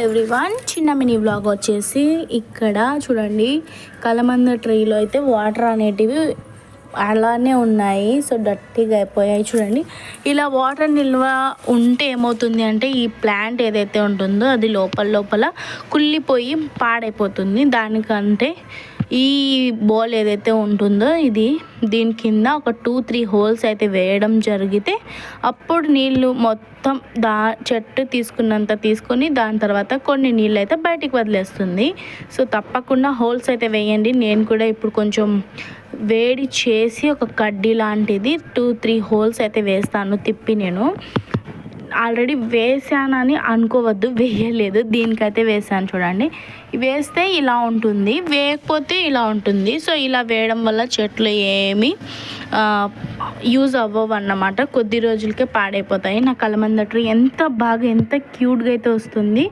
Everyone, చిన్న mini vlog వచ్చేసి ఇక్కడ చూడండి. కలమంద ట్రీలో అయితే వాటర్ అనేటివి అలానే ఉన్నాయి. సో డర్టీగా అయిపోయాయి చూడండి. ఇలా వాటర్ నిల్వ ఉంటే ఏమవుతుంది అంటే ఈ ప్లాంట్ ఏదైతే ఉంటుందో అది లోపల కుళ్ళిపోయి పాడైపోతుంది. దానికంటే ఈ బౌల్ ఏదైతే ఉంటుందో దీని కింద ఒక 2-3 హోల్స్ అయితే వేయడం జరిగితే అప్పుడు నీళ్ళు మొత్తం చెట్టు తీసుకున్నంత తీసుకొని దాని తర్వాత కొన్ని నీళ్ళు అయితే బయటికి వదిలేస్తుంది. సో తప్పకుండా హోల్స్ అయితే వేయండి. నేను కూడా ఇప్పుడు కొంచెం వేడి చేసి ఒక కడ్డీ లాంటిది 2-3 హోల్స్ అయితే వేస్తాను. తిప్పి నేను ఆల్రెడీ వేసానని అనుకోవద్దు, వేయలేదు, దీనికైతే వేసాను చూడండి. వేస్తే ఇలా ఉంటుంది, వేయకపోతే ఇలా ఉంటుంది. సో ఇలా వేయడం వల్ల చెట్లు ఏమి యూజ్ అవ్వవు అన్నమాట. కొద్ది రోజులకే పాడైపోతాయి. నా కలమంద ట్రీ ఎంత క్యూట్గా అయితే వస్తుంది.